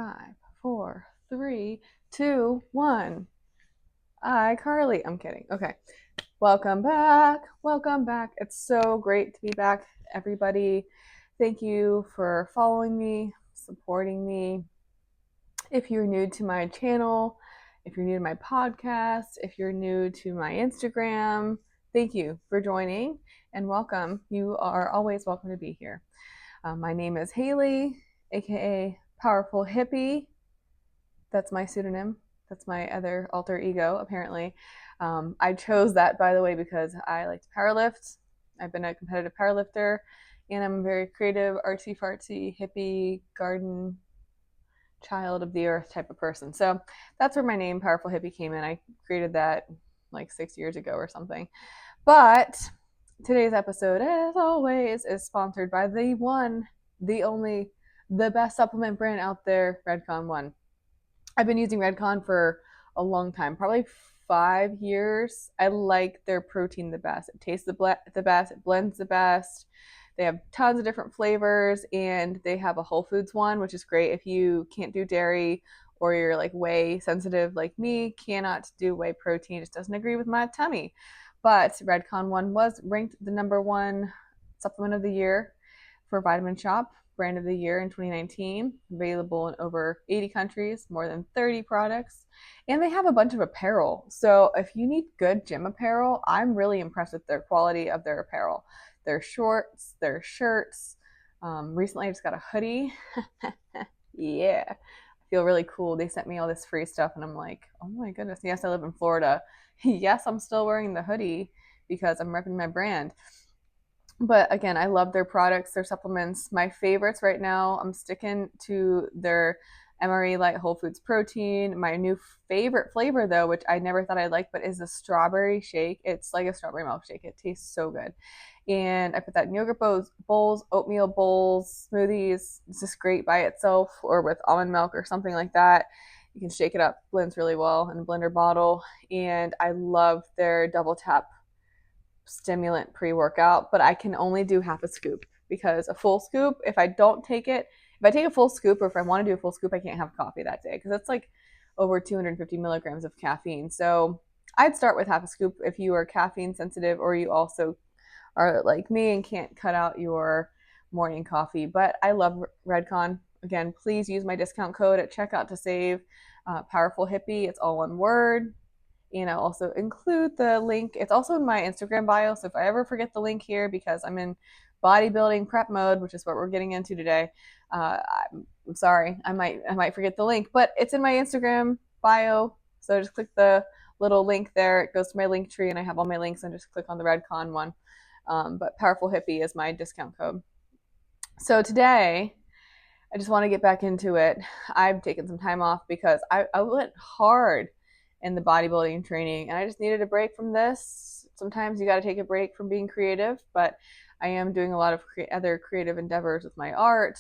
5, 4, 3, 2, 1. Carly. I'm kidding. Okay. Welcome back. Welcome back. It's so great to be back, everybody. Thank you for following me, supporting me. If you're new to my channel, if you're new to my podcast, if you're new to my Instagram, thank you for joining and welcome. You are always welcome to be here. My name is Haley, aka Powerful Hippie. That's my pseudonym. That's my other alter ego, apparently. I chose that, by the way, because I like to powerlift. I've been a competitive powerlifter, and I'm a very creative, artsy-fartsy, hippie, garden, child of the earth type of person. So that's where my name, Powerful Hippie, came in. I created that like 6 years ago or something. But today's episode, as always, is sponsored by the one, the only, the best supplement brand out there, Redcon One. I've been using Redcon for a long time, probably 5 years. I like their protein the best. It tastes the best. It blends the best. They have tons of different flavors, and they have a Whole Foods one, which is great if you can't do dairy or you're like whey sensitive like me, cannot do whey protein. It just doesn't agree with my tummy. But Redcon one was ranked the #1 supplement of the year for Vitamin Shop brand of the year in 2019, available in over 80 countries, more than 30 products, and they have a bunch of apparel. So if you need good gym apparel, I'm really impressed with their quality of their apparel. Their shorts, their shirts. Recently I just got a hoodie. Yeah, I feel really cool. They sent me all this free stuff and I'm like, oh my goodness, yes, I live in Florida. Yes, I'm still wearing the hoodie because I'm repping my brand. But again, I love their products, their supplements. My favorites right now, I'm sticking to their MRE Lite Whole Foods protein. My new favorite flavor, though, which I never thought I'd like, but is the strawberry shake. It's like a strawberry milkshake. It tastes so good. And I put that in yogurt bowls, oatmeal bowls, smoothies. It's just great by itself or with almond milk or something like that. You can shake it up, blends really well in a blender bottle. And I love their double tap stimulant pre-workout, but I can only do half a scoop because a full scoop, if I take a full scoop or if I want to do a full scoop, I can't have coffee that day because it's like over 250 milligrams of caffeine. So I'd start with half a scoop if you are caffeine sensitive or you also are like me and can't cut out your morning coffee. But I love Redcon. Again, please use my discount code at checkout to save. Powerful Hippie, it's all one word. And I'll also include the link. It's also in my Instagram bio. So if I ever forget the link here because I'm in bodybuilding prep mode, which is what we're getting into today, I'm sorry. I might forget the link, but it's in my Instagram bio. So just click the little link there. It goes to my link tree and I have all my links and just click on the Redcon one. But Powerful Hippie is my discount code. So today, I just want to get back into it. I've taken some time off because I went hard in the bodybuilding training and I just needed a break from this. Sometimes you got to take a break from being creative, but I am doing a lot of other creative endeavors with my art.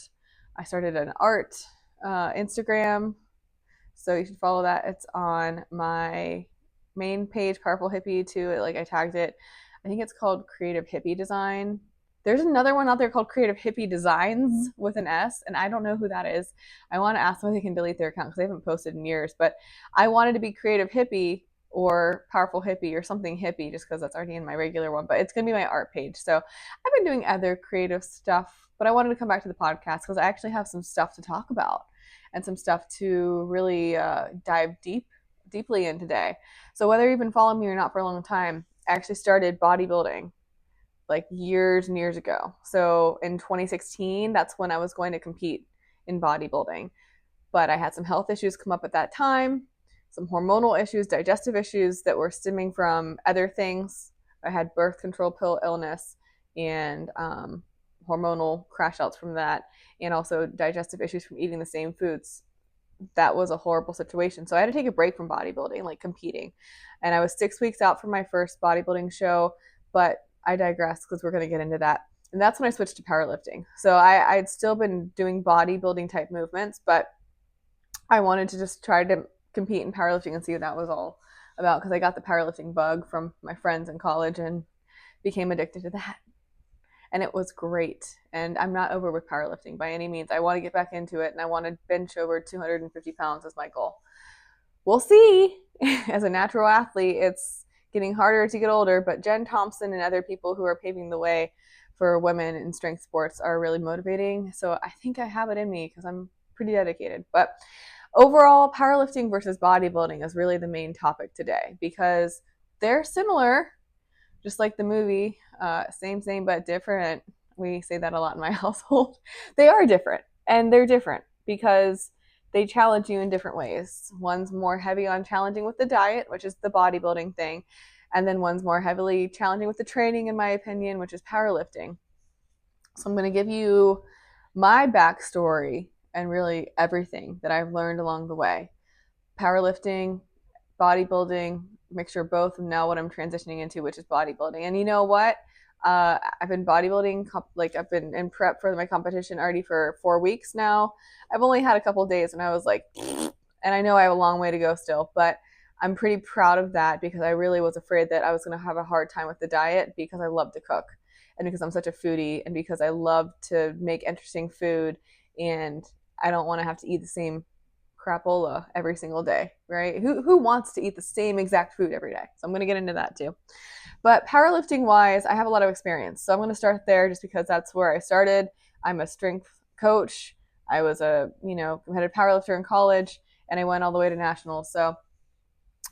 I started an art Instagram, so you should follow that. It's on my main page, Powerful Hippie, too. Like I tagged it. I think it's called Creative Hippie Design. There's another one out there called Creative Hippie Designs with an S, and I don't know who that is. I want to ask them if they can delete their account because they haven't posted in years. But I wanted to be Creative Hippie or Powerful Hippie or something hippie just because that's already in my regular one. But it's going to be my art page. So I've been doing other creative stuff, but I wanted to come back to the podcast because I actually have some stuff to talk about and some stuff to really dive deeply in today. So whether you've been following me or not for a long time, I actually started bodybuilding like years and years ago. So in 2016, that's when I was going to compete in bodybuilding. But I had some health issues come up at that time, some hormonal issues, digestive issues that were stemming from other things. I had birth control pill illness and hormonal crash outs from that, and also digestive issues from eating the same foods. That was a horrible situation. So I had to take a break from bodybuilding, like competing. And I was 6 weeks out from my first bodybuilding show, but I digress because we're going to get into that. And that's when I switched to powerlifting. So I'd still been doing bodybuilding type movements, but I wanted to just try to compete in powerlifting and see what that was all about because I got the powerlifting bug from my friends in college and became addicted to that. and it was great. And I'm not over with powerlifting by any means. I want to get back into it, and I want to bench over 250 pounds as my goal. We'll see. As a natural athlete, it's getting harder to get older, but Jen Thompson and other people who are paving the way for women in strength sports are really motivating. So I think I have it in me because I'm pretty dedicated. But overall, powerlifting versus bodybuilding is really the main topic today because they're similar, just like the movie, same, but different. We say that a lot in my household. They are different, and they're different because they challenge you in different ways. One's more heavy on challenging with the diet, which is the bodybuilding thing, and then one's more heavily challenging with the training, in my opinion, which is powerlifting. So I'm going to give you my backstory and really everything that I've learned along the way. Powerlifting, bodybuilding, mixture of both, and now what I'm transitioning into, which is bodybuilding. And you know what? I've been bodybuilding, like I've been in prep for my competition already for 4 weeks now. I've only had a couple of days and I was like, and I know I have a long way to go still, but I'm pretty proud of that because I really was afraid that I was going to have a hard time with the diet because I love to cook and because I'm such a foodie and because I love to make interesting food and I don't want to have to eat the same crapola every single day, right? Who wants to eat the same exact food every day? So I'm going to get into that too. But powerlifting wise, I have a lot of experience. So I'm going to start there just because that's where I started. I'm a strength coach. I was a, competitive powerlifter in college and I went all the way to nationals. So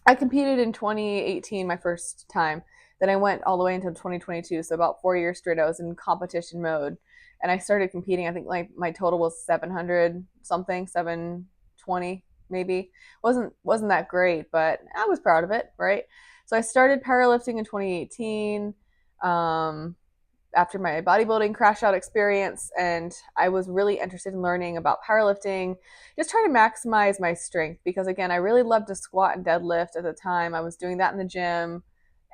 I competed in 2018, my first time. Then I went all the way until 2022. So about 4 years straight, I was in competition mode. And I started competing. I think like my total was 700 something, 720 maybe. Wasn't that great, but I was proud of it, right? So I started powerlifting in 2018 after my bodybuilding crash out experience, and I was really interested in learning about powerlifting, just trying to maximize my strength because, again, I really loved to squat and deadlift at the time. I was doing that in the gym.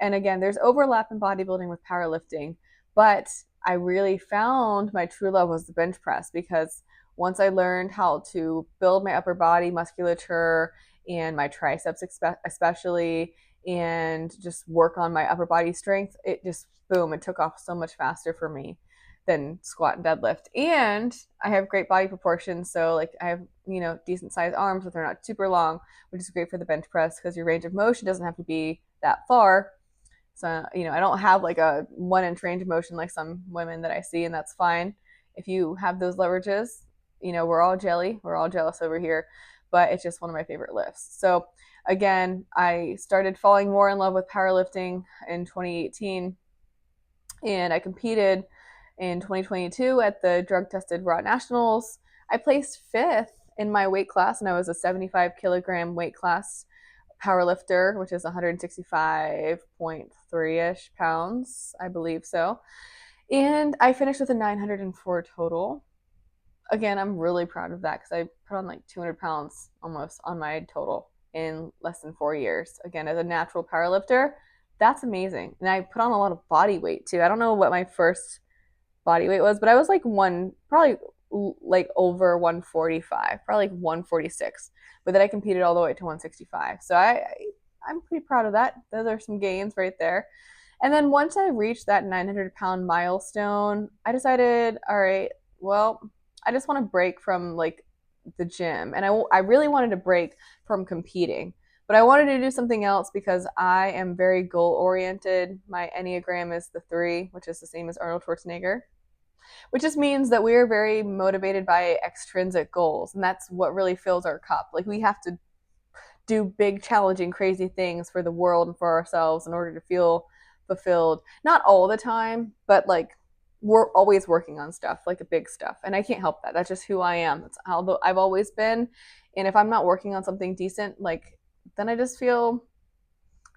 And again, there's overlap in bodybuilding with powerlifting, but I really found my true love was the bench press because once I learned how to build my upper body musculature and my triceps especially, and just work on my upper body strength, it just, boom, it took off so much faster for me than squat and deadlift. And I have great body proportions. So like I have, decent sized arms, but they're not super long, which is great for the bench press because your range of motion doesn't have to be that far. So, I don't have like a 1 inch range of motion like some women that I see, and that's fine. If you have those leverages, we're all jelly. We're all jealous over here, but it's just one of my favorite lifts. So again, I started falling more in love with powerlifting in 2018, and I competed in 2022 at the drug tested raw nationals. I placed 5th in my weight class, and I was a 75 kilogram weight class powerlifter, which is 165.3-ish pounds, I believe so. And I finished with a 904 total. Again, I'm really proud of that because I put on like 200 pounds almost on my total in less than 4 years. Again, as a natural powerlifter, that's amazing. And I put on a lot of body weight too. I don't know what my first body weight was, but I was like probably like over 145, probably like 146. But then I competed all the way to 165. So I'm pretty proud of that. Those are some gains right there. And then once I reached that 900-pound milestone, I decided, all right, well, I just want to break from like the gym. And I really wanted to break from competing. But I wanted to do something else because I am very goal-oriented. My Enneagram is the 3, which is the same as Arnold Schwarzenegger, which just means that we're very motivated by extrinsic goals. And that's what really fills our cup. Like we have to do big, challenging, crazy things for the world and for ourselves in order to feel fulfilled. Not all the time, but like we're always working on stuff, like a big stuff. And I can't help that. That's just who I am. That's how I've always been. And if I'm not working on something decent, like then I just feel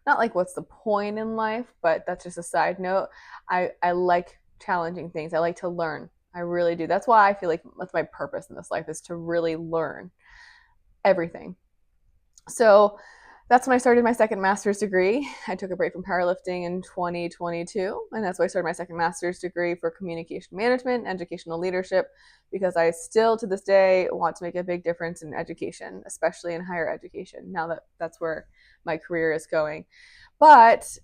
not like what's the point in life, but that's just a side note. I like challenging things. I like to learn. I really do. That's why I feel like that's my purpose in this life is to really learn everything. So that's when I started my second master's degree. I took a break from powerlifting in 2022, and that's why I started my second master's degree for communication management, educational leadership, because I still to this day want to make a big difference in education, especially in higher education, now that that's where my career is going. But,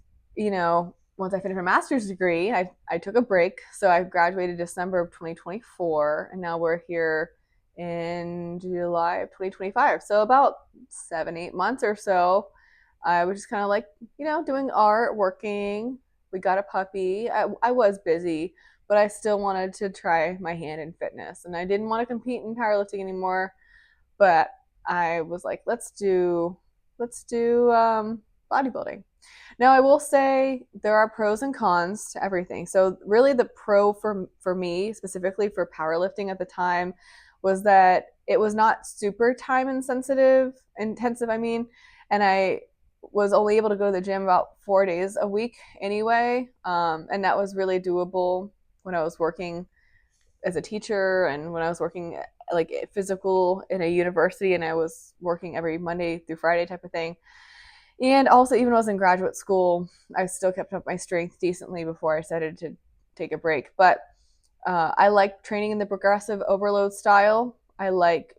once I finished my master's degree, I took a break. So I graduated December of 2024, and now we're here in July of 2025. So about 7, 8 months or so, I was just kind of like, doing art, working. We got a puppy. I was busy, but I still wanted to try my hand in fitness. And I didn't want to compete in powerlifting anymore, but I was like, let's do bodybuilding. Now, I will say there are pros and cons to everything. So really the pro for me, specifically for powerlifting at the time, was that it was not super time intensive, and I was only able to go to the gym about 4 days a week anyway. And that was really doable when I was working as a teacher and when I was working like physical in a university, and I was working every Monday through Friday type of thing. And also, even when I was in graduate school, I still kept up my strength decently before I decided to take a break. But I like training in the progressive overload style. I like,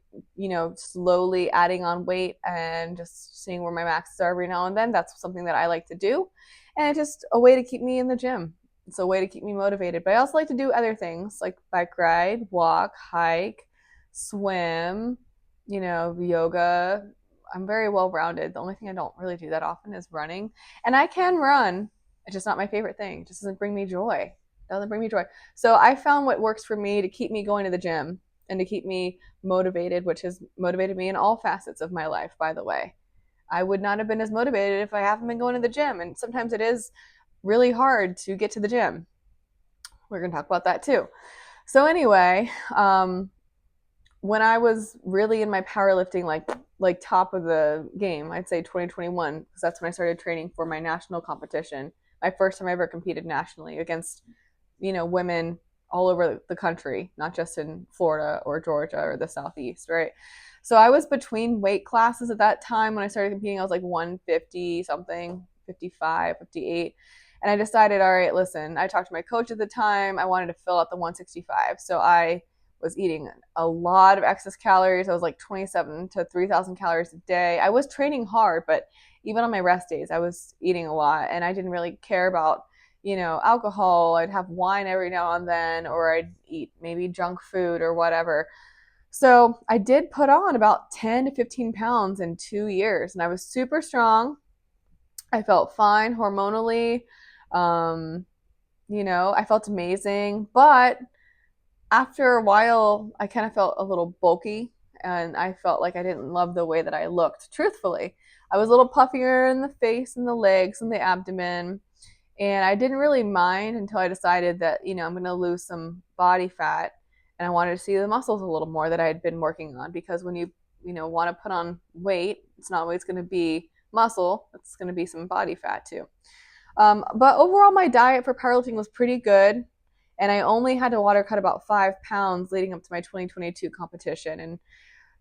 slowly adding on weight and just seeing where my maxes are every now and then. That's something that I like to do. And it's just a way to keep me in the gym. It's a way to keep me motivated. But I also like to do other things like bike ride, walk, hike, swim, yoga. I'm very well rounded. The only thing I don't really do that often is running. And I can run. It's just not my favorite thing. It just doesn't bring me joy. It doesn't bring me joy. So I found what works for me to keep me going to the gym and to keep me motivated, which has motivated me in all facets of my life, by the way. I would not have been as motivated if I haven't been going to the gym. And sometimes it is really hard to get to the gym. We're going to talk about that too. So anyway, when I was really in my powerlifting, like top of the game, I'd say 2021, because that's when I started training for my national competition. My first time I ever competed nationally against, women all over the country, not just in Florida or Georgia or the Southeast, right? So I was between weight classes at that time. When I started competing, I was like 150 something, 55, 58. And I decided, all right, listen, I talked to my coach at the time. I wanted to fill out the 165. So I was eating a lot of excess calories. I was like 27 to 3,000 calories a day. I was training hard, but even on my rest days, I was eating a lot, and I didn't really care about, alcohol. I'd have wine every now and then, or I'd eat maybe junk food or whatever. So I did put on about 10 to 15 pounds in 2 years, and I was super strong. I felt fine hormonally. I felt amazing, but after a while, I kind of felt a little bulky, and I felt like I didn't love the way that I looked, truthfully. I was a little puffier in the face and the legs and the abdomen, and I didn't really mind until I decided that, I'm going to lose some body fat, and I wanted to see the muscles a little more that I had been working on, because when you, want to put on weight, it's not always going to be muscle, it's going to be some body fat too. But overall, my diet for powerlifting was pretty good. And I only had to water cut about 5 pounds leading up to my 2022 competition. And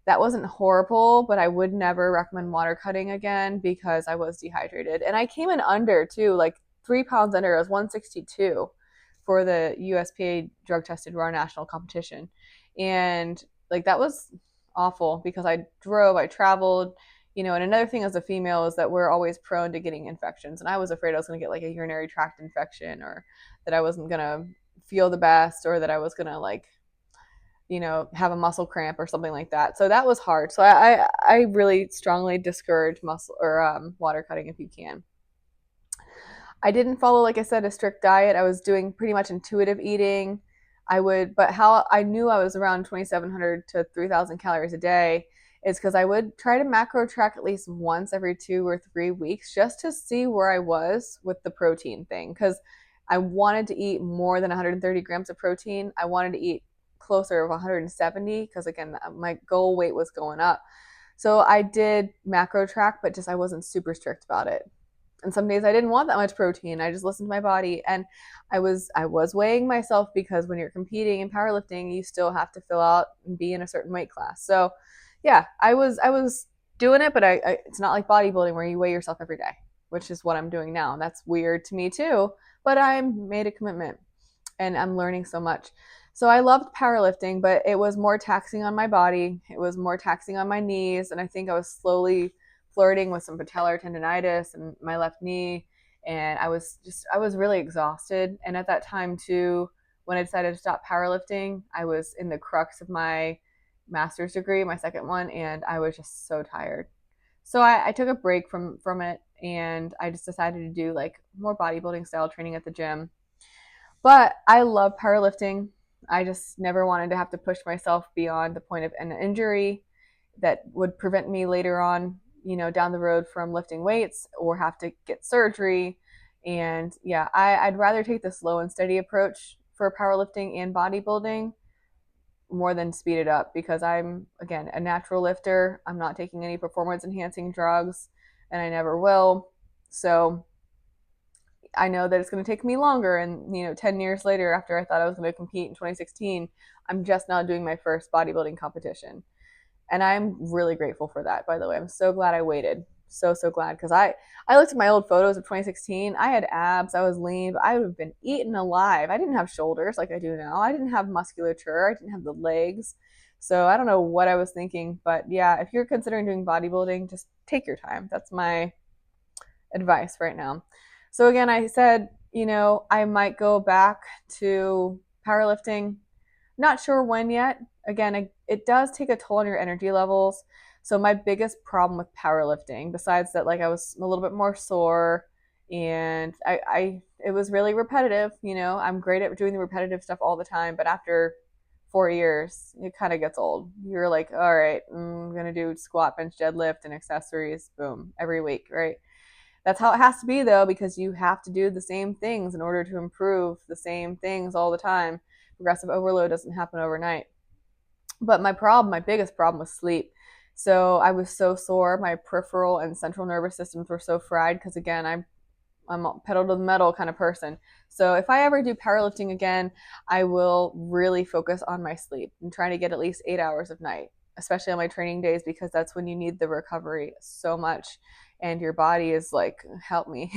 that wasn't horrible, but I would never recommend water cutting again because I was dehydrated. And I came in under too, like 3 pounds under. I was 162 for the USPA drug tested raw national competition. And like that was awful because I traveled, and another thing as a female is that we're always prone to getting infections. And I was afraid I was going to get like a urinary tract infection, or that I wasn't going to feel the best, or that I was going to have a muscle cramp or something like that. So that was hard. So I really strongly discourage muscle or water cutting if you can. I didn't follow, like I said, a strict diet. I was doing pretty much intuitive eating. But how I knew I was around 2,700 to 3,000 calories a day is because I would try to macro track at least once every 2 or 3 weeks just to see where I was with the protein thing. Because I wanted to eat more than 130 grams of protein. I wanted to eat closer to 170 because, again, my goal weight was going up. So I did macro track, but just I wasn't super strict about it. And some days I didn't want that much protein. I just listened to my body, and I was weighing myself because when you're competing in powerlifting, you still have to fill out and be in a certain weight class. So yeah, I was doing it, but it's not like bodybuilding where you weigh yourself every day, which is what I'm doing now. That's weird to me too, but I made a commitment and I'm learning so much. So I loved powerlifting, but it was more taxing on my body. It was more taxing on my knees, and I think I was slowly flirting with some patellar tendonitis in my left knee, and I was really exhausted. And at that time too, when I decided to stop powerlifting, I was in the crux of my master's degree, my second one, and I was just so tired. So I took a break from it, and I just decided to do like more bodybuilding style training at the gym. But I love powerlifting. I just never wanted to have to push myself beyond the point of an injury that would prevent me later on, down the road from lifting weights or have to get surgery. And yeah, I'd rather take the slow and steady approach for powerlifting and bodybuilding more than speed it up, because I'm, again, a natural lifter. I'm not taking any performance enhancing drugs, and I never will. So I know that it's going to take me longer. And, 10 years later, after I thought I was going to compete in 2016, I'm just now doing my first bodybuilding competition. And I'm really grateful for that, by the way. I'm so glad I waited. So glad. Because I looked at my old photos of 2016. I had abs. I was lean, but I would have been eaten alive. I didn't have shoulders like I do now. I didn't have musculature. I didn't have the legs. So I don't know what I was thinking. But yeah, if you're considering doing bodybuilding, just take your time. That's my advice right now. So again, I said, I might go back to powerlifting. Not sure when yet. Again, it does take a toll on your energy levels. So my biggest problem with powerlifting, besides that, like, I was a little bit more sore, and it was really repetitive. I'm great at doing the repetitive stuff all the time, but after 4 years, it kind of gets old. You're like, all right, I'm gonna do squat, bench, deadlift, and accessories, boom, every week, right? That's how it has to be, though, because you have to do the same things in order to improve the same things all the time. Progressive overload doesn't happen overnight. But my biggest problem was sleep. So I was so sore. My peripheral and central nervous systems were so fried because, again, I'm a pedal to the metal kind of person. So if I ever do powerlifting again, I will really focus on my sleep and trying to get at least 8 hours of night, especially on my training days, because that's when you need the recovery so much. And your body is like, help me.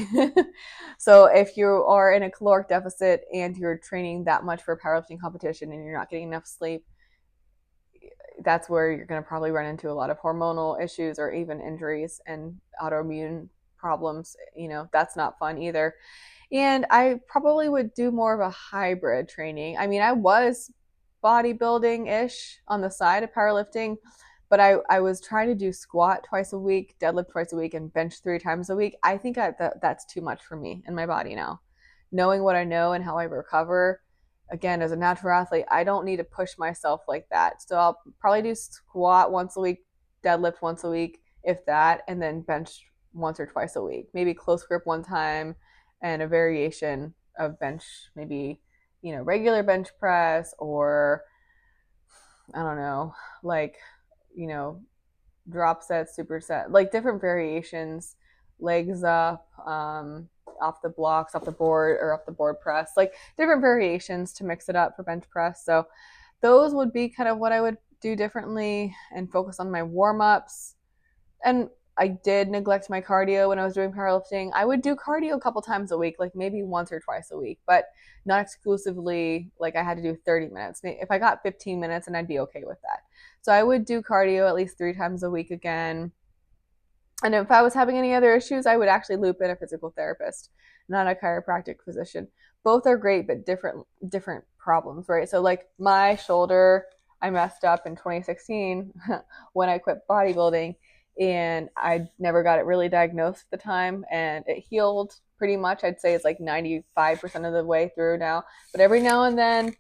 So if you are in a caloric deficit and you're training that much for a powerlifting competition and you're not getting enough sleep, that's where you're going to probably run into a lot of hormonal issues or even injuries and autoimmune problems. That's not fun either. And I probably would do more of a hybrid training. I mean, I was bodybuilding-ish on the side of powerlifting, but I was trying to do squat twice a week, deadlift twice a week, and bench 3 times a week. I think that's too much for me and my body now. Knowing what I know and how I recover, again, as a natural athlete, I don't need to push myself like that. So I'll probably do squat once a week, deadlift once a week, if that, and then bench once or twice a week. Maybe close grip one time and a variation of bench, maybe, regular bench press, or I don't know, like, drop sets, superset, like different variations, legs up, off the blocks, off the board, or off the board press, like different variations to mix it up for bench press. So those would be kind of what I would do differently, and focus on my warm-ups. And I did neglect my cardio when I was doing powerlifting. I would do cardio a couple times a week, like maybe once or twice a week, but not exclusively like I had to do 30 minutes. If I got 15 minutes, and I'd be okay with that. So I would do cardio at least 3 times a week again. And if I was having any other issues, I would actually loop in a physical therapist, not a chiropractic physician. Both are great, but different problems, right? So like my shoulder, I messed up in 2016 when I quit bodybuilding, and I never got it really diagnosed at the time, and it healed pretty much. I'd say it's like 95% of the way through now. But every now and then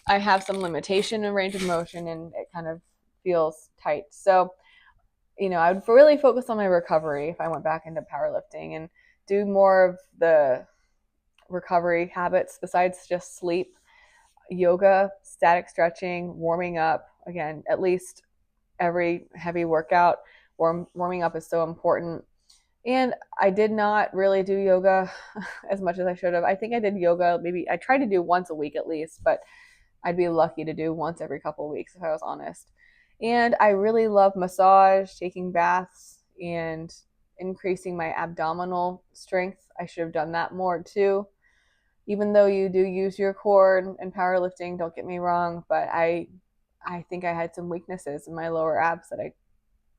I have some limitation in range of motion, and it kind of feels tight. So I would really focus on my recovery if I went back into powerlifting, and do more of the recovery habits besides just sleep: yoga, static stretching, warming up. Again, at least every heavy workout, warming up is so important. And I did not really do yoga as much as I should have. I think I did yoga, maybe I tried to do once a week at least, but I'd be lucky to do once every couple of weeks if I was honest. And I really love massage, taking baths, and increasing my abdominal strength. I should have done that more too. Even though you do use your core in powerlifting, don't get me wrong, but I think I had some weaknesses in my lower abs that I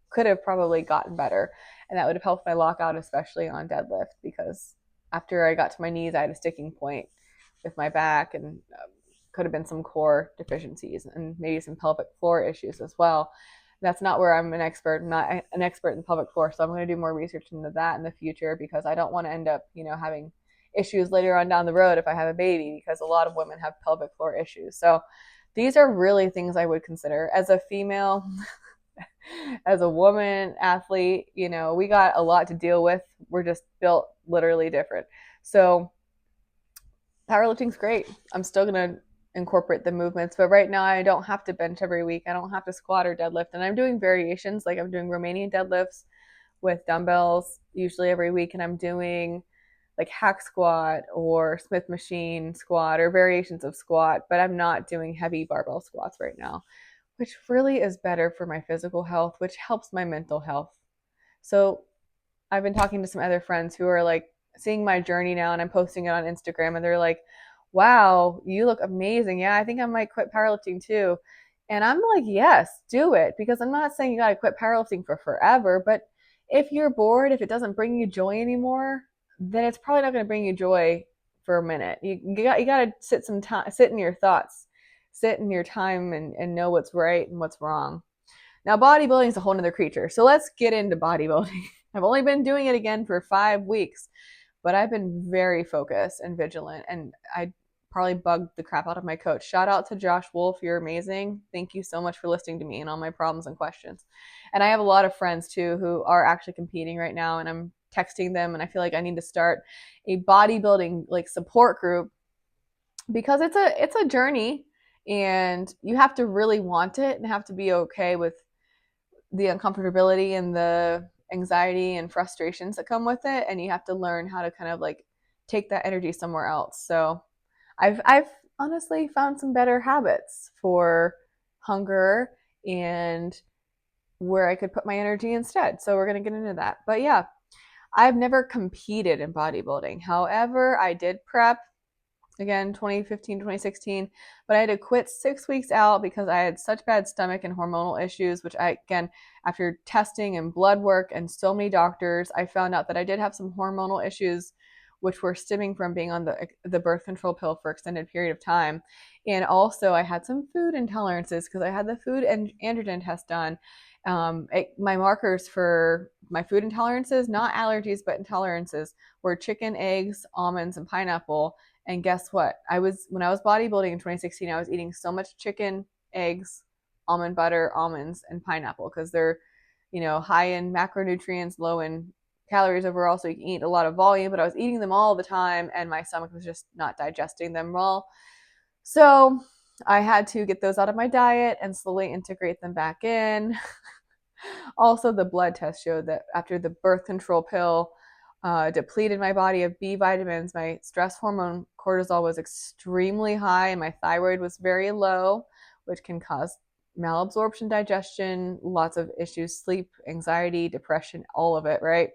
could have probably gotten better. And that would have helped my lockout, especially on deadlift, because after I got to my knees, I had a sticking point with my back, and could have been some core deficiencies and maybe some pelvic floor issues as well. That's not where I'm an expert. I'm not an expert in pelvic floor, so I'm going to do more research into that in the future, because I don't want to end up, having issues later on down the road if I have a baby, because a lot of women have pelvic floor issues. So these are really things I would consider as a female. As a woman athlete, we got a lot to deal with. We're just built literally different. So powerlifting's great. I'm still going to incorporate the movements, but right now I don't have to bench every week. I don't have to squat or deadlift, and I'm doing variations. Like, I'm doing Romanian deadlifts with dumbbells usually every week, and I'm doing like hack squat or Smith machine squat or variations of squat, but I'm not doing heavy barbell squats right now, which really is better for my physical health, which helps my mental health. So I've been talking to some other friends who are like seeing my journey now, and I'm posting it on Instagram, and they're like, wow, you look amazing. Yeah, I think I might quit powerlifting too. And I'm like, yes, do it. Because I'm not saying you got to quit powerlifting for forever, but if you're bored, if it doesn't bring you joy anymore, then it's probably not going to bring you joy for a minute. You got to sit in your thoughts, sit in your time, and know what's right and what's wrong. Now, bodybuilding is a whole nother creature. So let's get into bodybuilding. I've only been doing it again for 5 weeks, but I've been very focused and vigilant, and I probably bugged the crap out of my coach. Shout out to Josh Wolf. You're amazing. Thank you so much for listening to me and all my problems and questions. And I have a lot of friends too who are actually competing right now, and I'm texting them, and I feel like I need to start a bodybuilding like support group, because it's a journey, and you have to really want it and have to be okay with the uncomfortability and the anxiety and frustrations that come with it, and you have to learn how to kind of like take that energy somewhere else. So I've honestly found some better habits for hunger and where I could put my energy instead. So we're going to get into that. But yeah, I've never competed in bodybuilding. However, I did prep again 2015, 2016, but I had to quit 6 weeks out because I had such bad stomach and hormonal issues, which again, after testing and blood work and so many doctors, I found out that I did have some hormonal issues, which were stemming from being on the birth control pill for extended period of time. And also I had some food intolerances because I had the food and androgen test done. My markers for my food intolerances, not allergies, but intolerances, were chicken, eggs, almonds, and pineapple. And guess what? When I was bodybuilding in 2016, I was eating so much chicken, eggs, almond butter, almonds, and pineapple because they're, high in macronutrients, low in calories overall, so you can eat a lot of volume. But I was eating them all the time, and my stomach was just not digesting them well. So I had to get those out of my diet and slowly integrate them back in. Also, the blood test showed that after the birth control pill depleted my body of B vitamins, my stress hormone cortisol was extremely high, and my thyroid was very low, which can cause malabsorption, digestion, lots of issues, sleep, anxiety, depression, all of it, right?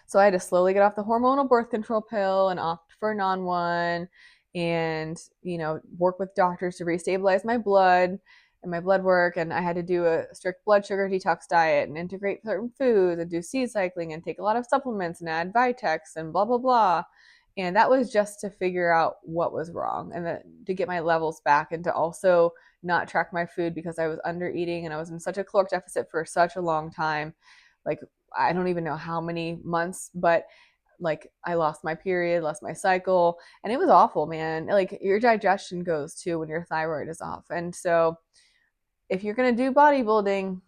So I had to slowly get off the hormonal birth control pill and opt for a non-one, and work with doctors to restabilize my blood and my blood work. And I had to do a strict blood sugar detox diet and integrate certain foods and do seed cycling and take a lot of supplements and add Vitex and blah blah blah. And that was just to figure out what was wrong, and to get my levels back, and to also not track my food because I was under eating and I was in such a caloric deficit for such a long time. Like, I don't even know how many months, but like I lost my period, lost my cycle, and it was awful, man. Like, your digestion goes too when your thyroid is off. And so if you're going to do bodybuilding,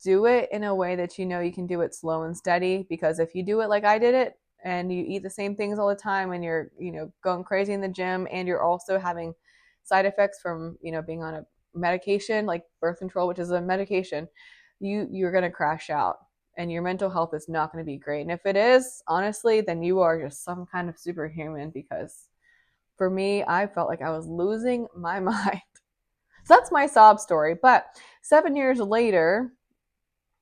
do it in a way that you can do it slow and steady, because if you do it like I did it and you eat the same things all the time and you're going crazy in the gym, and you're also having side effects from being on a medication like birth control, which is a medication, you're going to crash out, and your mental health is not going to be great. And if it is, honestly, then you are just some kind of superhuman, because for me, I felt like I was losing my mind. So that's my sob story. But 7 years later,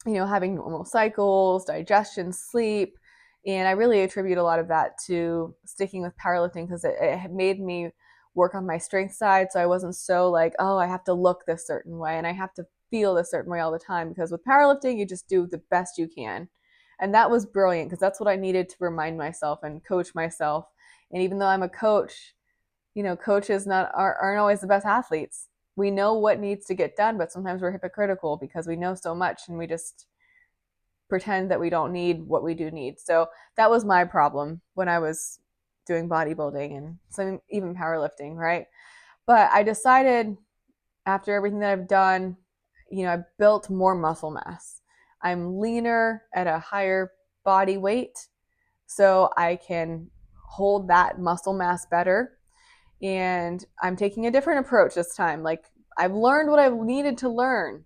having normal cycles, digestion, sleep, and I really attribute a lot of that to sticking with powerlifting, because it made me work on my strength side. So I wasn't so like, oh, I have to look this certain way and I have to feel this certain way all the time, because with powerlifting, you just do the best you can. And that was brilliant because that's what I needed to remind myself and coach myself. And even though I'm a coach, coaches aren't always the best athletes. We know what needs to get done, but sometimes we're hypocritical because we know so much and we just pretend that we don't need what we do need. So that was my problem when I was doing bodybuilding and some even powerlifting, right? But I decided after everything that I've done, I built more muscle mass. I'm leaner at a higher body weight, so I can hold that muscle mass better. And I'm taking a different approach this time. Like, I've learned what I've needed to learn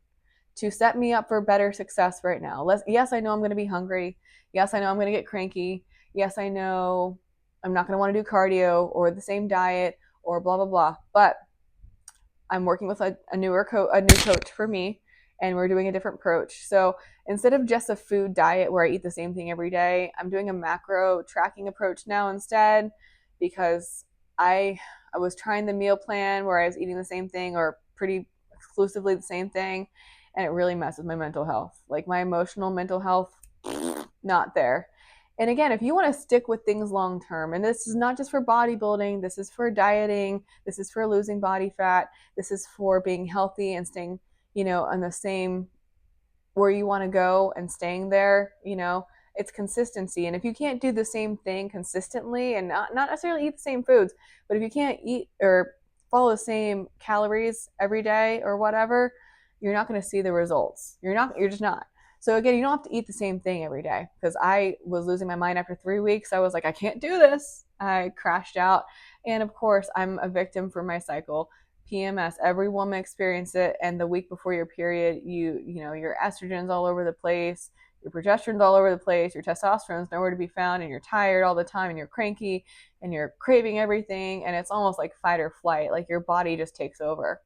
to set me up for better success right now. Yes, I know I'm going to be hungry. Yes, I know I'm going to get cranky. Yes, I know I'm not going to want to do cardio or the same diet or blah, blah, blah. But I'm working with a new coach for me, and we're doing a different approach. So instead of just a food diet where I eat the same thing every day, I'm doing a macro tracking approach now instead, because I was trying the meal plan where I was eating the same thing or pretty exclusively the same thing, and it really messes my mental health. Like, my emotional mental health, not there. And again, if you want to stick with things long term, and this is not just for bodybuilding, this is for dieting, this is for losing body fat, this is for being healthy and staying, on the same where you want to go and staying there, it's consistency. And if you can't do the same thing consistently and not necessarily eat the same foods, but if you can't eat or follow the same calories every day or whatever, you're not going to see the results. You're just not. So again, you don't have to eat the same thing every day, because I was losing my mind after 3 weeks. I was like, I can't do this. I crashed out. And of course, I'm a victim for my cycle. PMS, every woman experiences it. And the week before your period, your estrogen's all over the place, your progesterone's all over the place, your testosterone's nowhere to be found, and you're tired all the time, and you're cranky, and you're craving everything, and it's almost like fight or flight. Like, your body just takes over.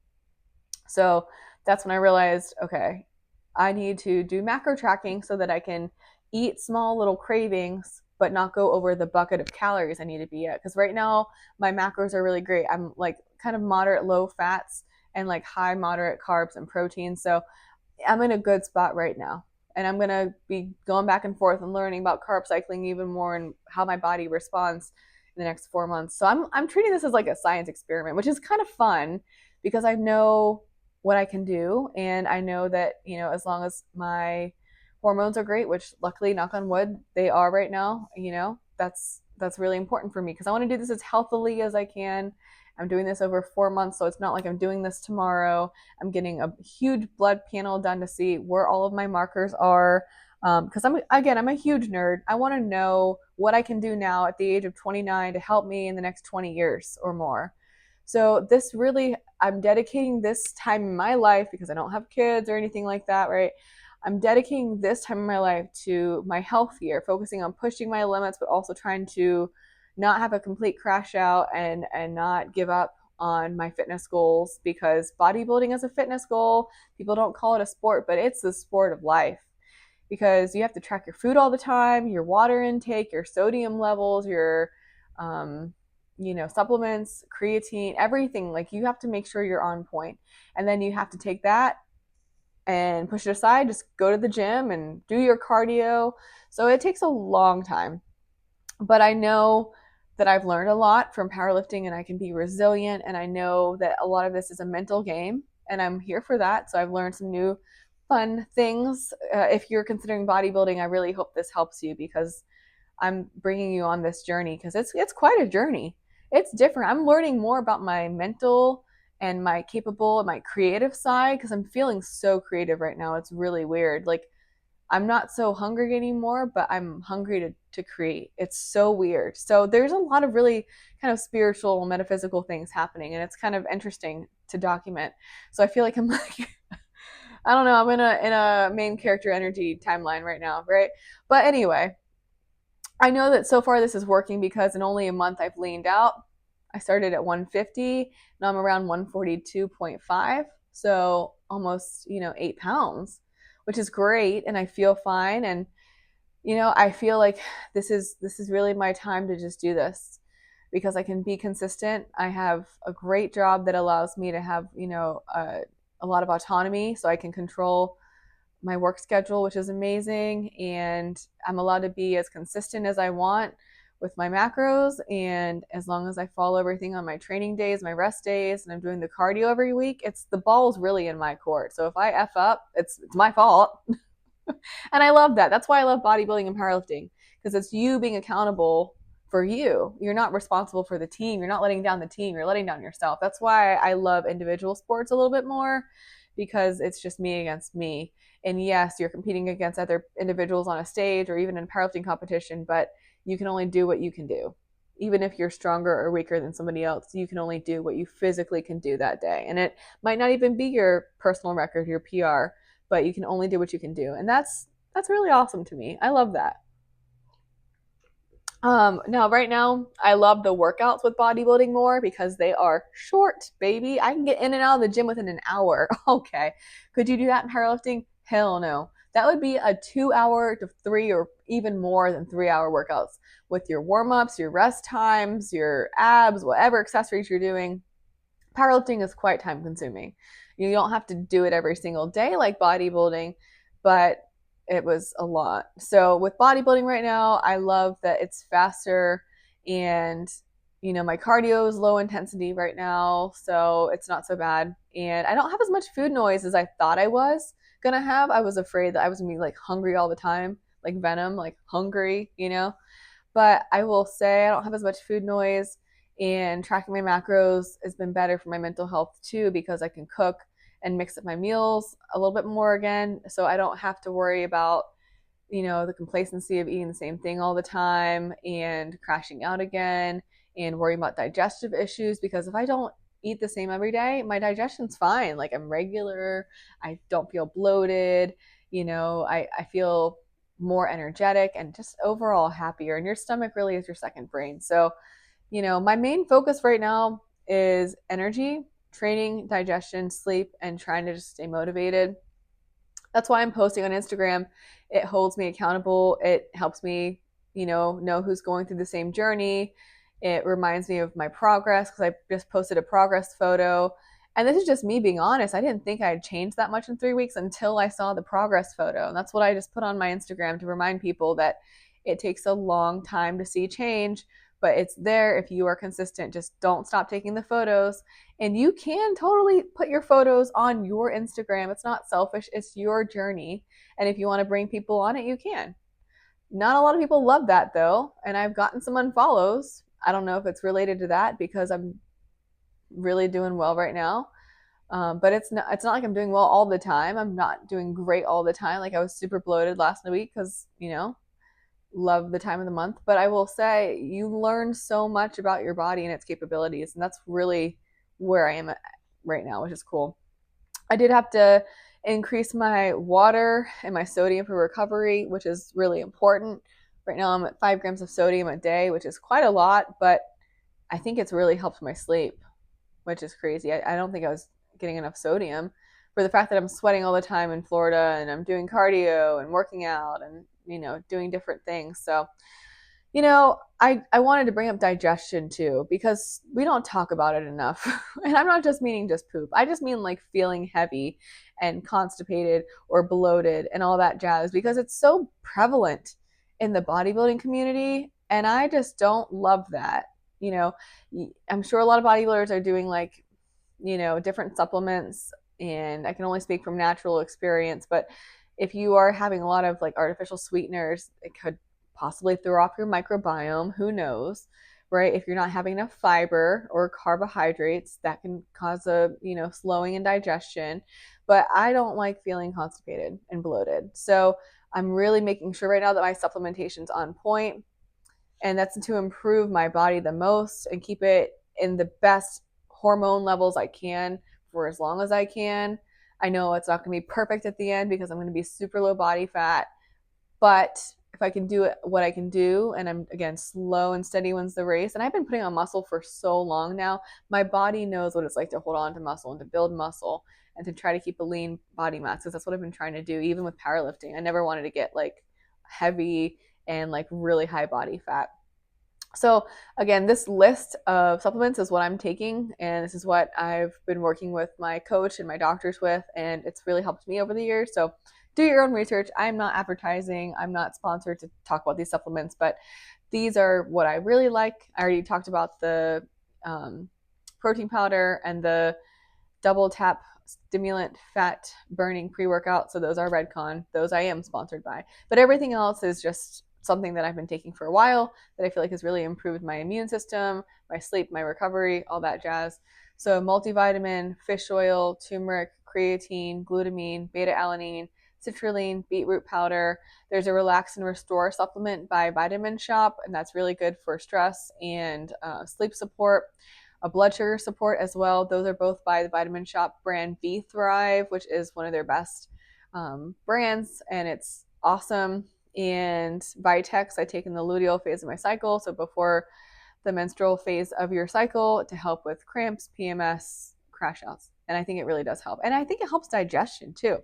So that's when I realized, okay, I need to do macro tracking so that I can eat small little cravings but not go over the bucket of calories I need to be at. Because right now my macros are really great. I'm like kind of moderate low fats and like high moderate carbs and protein. So I'm in a good spot right now. And I'm going to be going back and forth and learning about carb cycling even more and how my body responds in the next 4 months. So I'm treating this as like a science experiment, which is kind of fun because I know what I can do. And I know that, as long as my hormones are great, which luckily, knock on wood, they are right now, that's really important for me because I want to do this as healthily as I can. I'm doing this over 4 months, so it's not like I'm doing this tomorrow. I'm getting a huge blood panel done to see where all of my markers are. Because I'm a huge nerd. I want to know what I can do now at the age of 29 to help me in the next 20 years or more. So this really, I'm dedicating this time in my life because I don't have kids or anything like that, right? I'm dedicating this time in my life to my health here, focusing on pushing my limits, but also trying to not have a complete crash out and not give up on my fitness goals, because bodybuilding is a fitness goal. People don't call it a sport, but it's the sport of life, because you have to track your food all the time, your water intake, your sodium levels, your supplements, creatine, everything. Like, you have to make sure you're on point. And then you have to take that and push it aside, just go to the gym and do your cardio. So it takes a long time. But I know that I've learned a lot from powerlifting and I can be resilient. And I know that a lot of this is a mental game and I'm here for that. So I've learned some new fun things. If you're considering bodybuilding, I really hope this helps you, because I'm bringing you on this journey because it's quite a journey. It's different. I'm learning more about my mental and my creative side, because I'm feeling so creative right now. It's really weird. Like, I'm not so hungry anymore, but I'm hungry to create. It's so weird. So there's a lot of really kind of spiritual, metaphysical things happening, and it's kind of interesting to document. So I feel like I'm like, I don't know, I'm in a main character energy timeline right now, right? But anyway, I know that so far this is working because in only a month I've leaned out. I started at 150, now I'm around 142.5, so almost, 8 pounds, which is great, and I feel fine. And I feel like this is really my time to just do this, because I can be consistent. I have a great job that allows me to have a lot of autonomy, so I can control my work schedule, which is amazing, and I'm allowed to be as consistent as I want with my macros, and as long as I follow everything on my training days, my rest days, and I'm doing the cardio every week, it's the ball's really in my court. So if I F up, it's my fault. And I love that. That's why I love bodybuilding and powerlifting, because it's you being accountable for you. You're not responsible for the team. You're not letting down the team. You're letting down yourself. That's why I love individual sports a little bit more, because it's just me against me. And yes, you're competing against other individuals on a stage or even in powerlifting competition, but you can only do what you can do. Even if you're stronger or weaker than somebody else, you can only do what you physically can do that day. And it might not even be your personal record, your PR, but you can only do what you can do. And that's really awesome to me. I love that. Now right now I love the workouts with bodybuilding more because they are short, baby. I can get in and out of the gym within an hour. Okay. Could you do that in powerlifting? Hell no. That would be a 2 hour to 3 or even more than 3 hour workouts with your warm-ups, your rest times, your abs, whatever accessories you're doing. Powerlifting is quite time consuming. You don't have to do it every single day like bodybuilding, but it was a lot. So with bodybuilding right now, I love that it's faster, and my cardio is low intensity right now, so it's not so bad. And I don't have as much food noise as I thought I was gonna have. I was afraid that I was gonna be like hungry all the time, like Venom, like hungry. But I will say I don't have as much food noise, and tracking my macros has been better for my mental health too, because I can cook and mix up my meals a little bit more again. So I don't have to worry about, the complacency of eating the same thing all the time and crashing out again and worrying about digestive issues, because if I don't eat the same every day, my digestion's fine. Like I'm regular, I don't feel bloated, I feel more energetic and just overall happier. And your stomach really is your second brain. So, my main focus right now is energy, training, digestion, sleep, and trying to just stay motivated. That's why I'm posting on Instagram. It holds me accountable. It helps me, know who's going through the same journey. It reminds me of my progress, because I just posted a progress photo. And this is just me being honest. I didn't think I'd changed that much in 3 weeks until I saw the progress photo. And that's what I just put on my Instagram to remind people that it takes a long time to see change, but it's there if you are consistent. Just don't stop taking the photos. And you can totally put your photos on your Instagram. It's not selfish, it's your journey. And if you want to bring people on it, you can. Not a lot of people love that though, and I've gotten some unfollows. I don't know if it's related to that, because I'm really doing well right now. But it's not like I'm doing well all the time. I'm not doing great all the time. Like I was super bloated last week because, love the time of the month. But I will say you learn so much about your body and its capabilities. And that's really where I am at right now, which is cool. I did have to increase my water and my sodium for recovery, which is really important. Right now I'm at 5 grams of sodium a day, which is quite a lot, but I think it's really helped my sleep, which is crazy. I don't think I was getting enough sodium for the fact that I'm sweating all the time in Florida, and I'm doing cardio and working out and, doing different things. So, I wanted to bring up digestion too, because we don't talk about it enough. And I'm not just meaning just poop. I just mean like feeling heavy and constipated or bloated and all that jazz, because it's so prevalent in the bodybuilding community. And I just don't love that. I'm sure a lot of bodybuilders are doing like, different supplements, and I can only speak from natural experience, but if you are having a lot of like artificial sweeteners, it could possibly throw off your microbiome. Who knows, right? If you're not having enough fiber or carbohydrates, that can cause a, slowing in digestion. But I don't like feeling constipated and bloated. So I'm really making sure right now that my supplementation's on point, and that's to improve my body the most and keep it in the best hormone levels I can for as long as I can. I know it's not going to be perfect at the end, because I'm going to be super low body fat, but if I can do it, what I can do, and I'm, again, slow and steady wins the race. And I've been putting on muscle for so long now. My body knows what it's like to hold on to muscle and to build muscle and to try to keep a lean body mass, because that's what I've been trying to do, even with powerlifting. I never wanted to get like heavy and like really high body fat. So again, this list of supplements is what I'm taking, and this is what I've been working with my coach and my doctors with, and it's really helped me over the years. So do your own research. I'm not advertising. I'm not sponsored to talk about these supplements, but these are what I really like. I already talked about the protein powder and the double tap stimulant fat burning pre-workout. So those are Redcon. Those I am sponsored by. But everything else is just something that I've been taking for a while that I feel like has really improved my immune system, my sleep, my recovery, all that jazz. So multivitamin, fish oil, turmeric, creatine, glutamine, beta-alanine, citrulline, beetroot powder. There's a relax and restore supplement by Vitamin Shop, and that's really good for stress and sleep support. A blood sugar support as well. Those are both by the Vitamin Shop brand B Thrive, which is one of their best brands, and it's awesome. And Vitex, I take in the luteal phase of my cycle, so before the menstrual phase of your cycle, to help with cramps, PMS, crash outs. And I think it really does help. And I think it helps digestion too.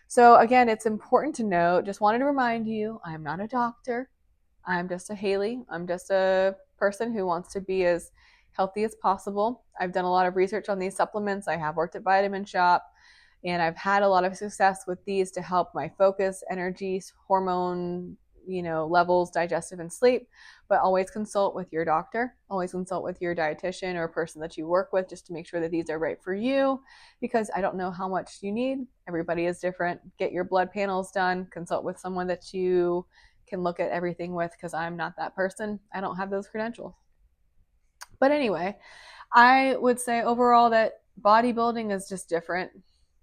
So again, it's important to note, just wanted to remind you, I'm not a doctor. I'm just a Haley. I'm just a person who wants to be as healthy as possible. I've done a lot of research on these supplements. I have worked at Vitamin Shop, and I've had a lot of success with these to help my focus, energy, hormone, levels, digestive, and sleep. But always consult with your doctor. Always consult with your dietitian or a person that you work with just to make sure that these are right for you, because I don't know how much you need. Everybody is different. Get your blood panels done. Consult with someone that you can look at everything with, because I'm not that person. I don't have those credentials. But anyway, I would say overall that bodybuilding is just different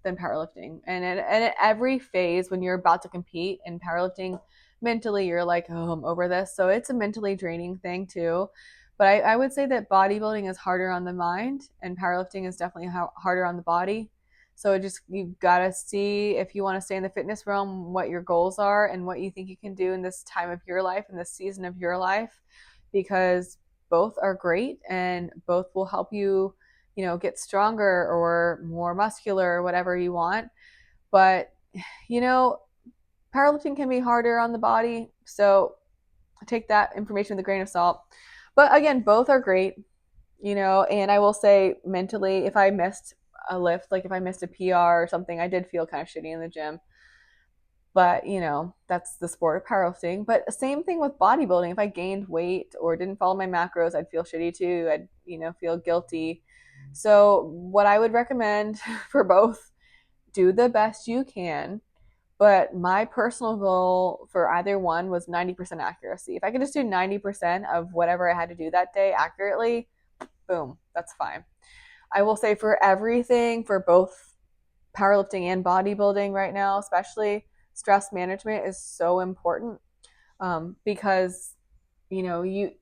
than powerlifting. And at every phase when you're about to compete in powerlifting, mentally you're like, oh, I'm over this. So it's a mentally draining thing too. But I would say that bodybuilding is harder on the mind, and powerlifting is definitely harder on the body. So you've got to see, if you want to stay in the fitness realm, what your goals are and what you think you can do in this time of your life, in this season of your life, because both are great and both will help you, get stronger or more muscular or whatever you want. But, powerlifting can be harder on the body. So take that information with a grain of salt. But again, both are great, and I will say mentally, if I missed a lift, like if I missed a PR or something, I did feel kind of shitty in the gym. But, that's the sport of powerlifting. But same thing with bodybuilding. If I gained weight or didn't follow my macros, I'd feel shitty too. I'd, feel guilty. So what I would recommend for both, do the best you can. But my personal goal for either one was 90% accuracy. If I could just do 90% of whatever I had to do that day accurately, boom, that's fine. I will say for everything, for both powerlifting and bodybuilding right now, especially, stress management is so important, because you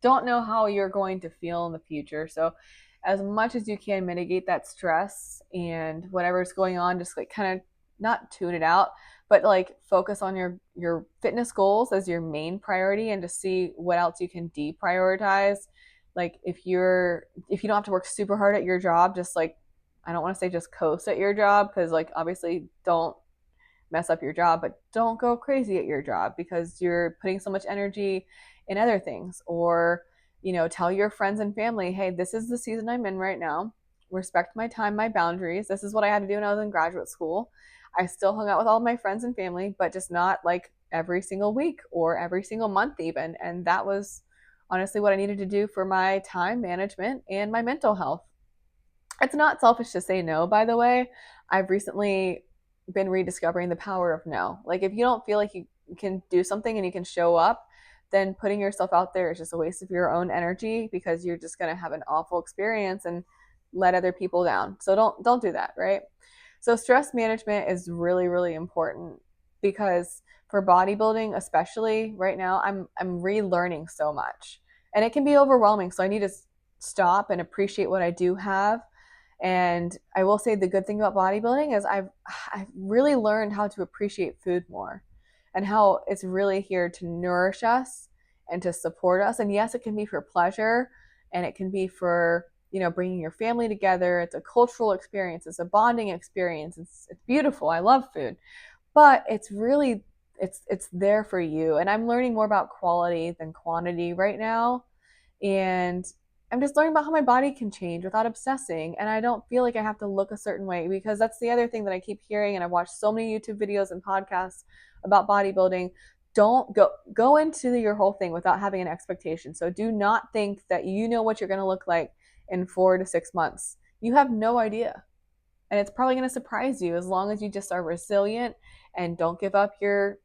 don't know how you're going to feel in the future. So as much as you can mitigate that stress and whatever's going on, just like kind of not tune it out, but like focus on your fitness goals as your main priority, and to see what else you can deprioritize. Like if you don't have to work super hard at your job, just like, I don't want to say just coast at your job, because like obviously don't mess up your job, but don't go crazy at your job because you're putting so much energy in other things. Or, tell your friends and family, hey, this is the season I'm in right now. Respect my time, my boundaries. This is what I had to do when I was in graduate school. I still hung out with all of my friends and family, but just not like every single week or every single month even. And that was honestly what I needed to do for my time management and my mental health. It's not selfish to say no, by the way. I've recently been rediscovering the power of no. Like if you don't feel like you can do something and you can show up, then putting yourself out there is just a waste of your own energy, because you're just going to have an awful experience and let other people down. So don't do that, right? So stress management is really, really important, because for bodybuilding, especially right now, I'm relearning so much, and it can be overwhelming. So I need to stop and appreciate what I do have. And I will say the good thing about bodybuilding is I've really learned how to appreciate food more, and how it's really here to nourish us and to support us. And yes, it can be for pleasure, and it can be for, bringing your family together. It's a cultural experience. It's a bonding experience. It's beautiful. I love food, but it's really, it's there for you. And I'm learning more about quality than quantity right now. And I'm just learning about how my body can change without obsessing. And I don't feel like I have to look a certain way, because that's the other thing that I keep hearing. And I've watched so many YouTube videos and podcasts about bodybuilding. Don't go into your whole thing without having an expectation. So do not think that you know what you're going to look like in 4 to 6 months. You have no idea. And it's probably going to surprise you, as long as you just are resilient and don't give up your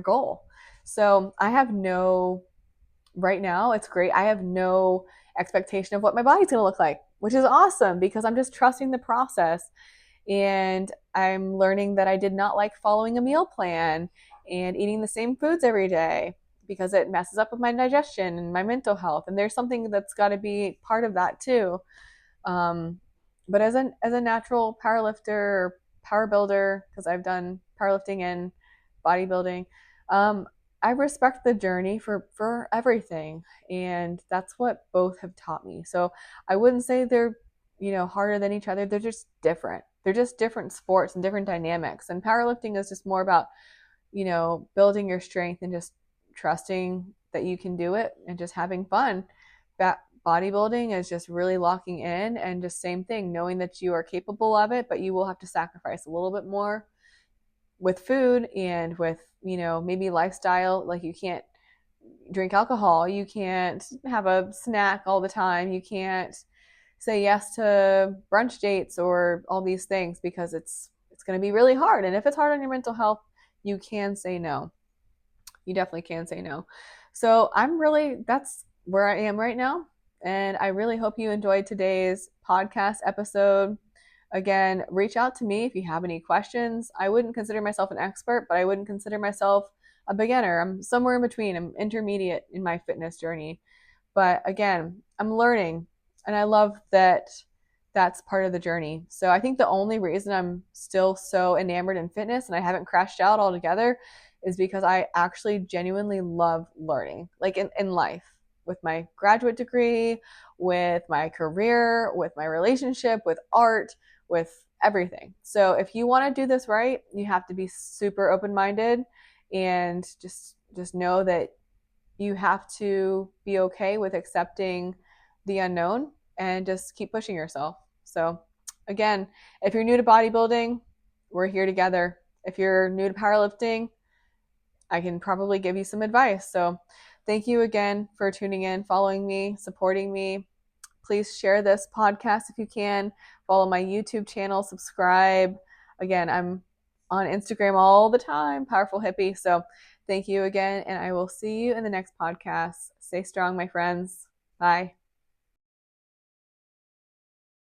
goal. So I have no right now, it's great. I have no expectation of what my body's going to look like, which is awesome, because I'm just trusting the process. And I'm learning that I did not like following a meal plan and eating the same foods every day, because it messes up with my digestion and my mental health. And there's something that's got to be part of that too. Um, but as a natural powerlifter or power builder, because I've done powerlifting and bodybuilding, um, I respect the journey for everything, and that's what both have taught me. So I wouldn't say they're harder than each other. They're just different. They're just different sports and different dynamics. And powerlifting is just more about building your strength and just trusting that you can do it and just having fun. Bodybuilding is just really locking in, and just same thing, knowing that you are capable of it, but you will have to sacrifice a little bit more with food and with, maybe lifestyle. Like, you can't drink alcohol, you can't have a snack all the time, you can't say yes to brunch dates or all these things, because it's going to be really hard. And if it's hard on your mental health, you can say no. You definitely can say no. So that's where I am right now. And I really hope you enjoyed today's podcast episode. Again, reach out to me if you have any questions. I wouldn't consider myself an expert, but I wouldn't consider myself a beginner. I'm somewhere in between. I'm intermediate in my fitness journey. But again, I'm learning, and I love that that's part of the journey. So I think the only reason I'm still so enamored in fitness and I haven't crashed out altogether is because I actually genuinely love learning, like in life, with my graduate degree, with my career, with my relationship, with art, with everything. So if you want to do this right, you have to be super open-minded, and just know that you have to be okay with accepting the unknown and just keep pushing yourself. So again, if you're new to bodybuilding, we're here together. If you're new to powerlifting, I can probably give you some advice. So thank you again for tuning in, following me, supporting me. Please share this podcast if you can. Follow my YouTube channel, subscribe. Again, I'm on Instagram all the time, Powerful Hippie. So thank you again, and I will see you in the next podcast. Stay strong, my friends. Bye.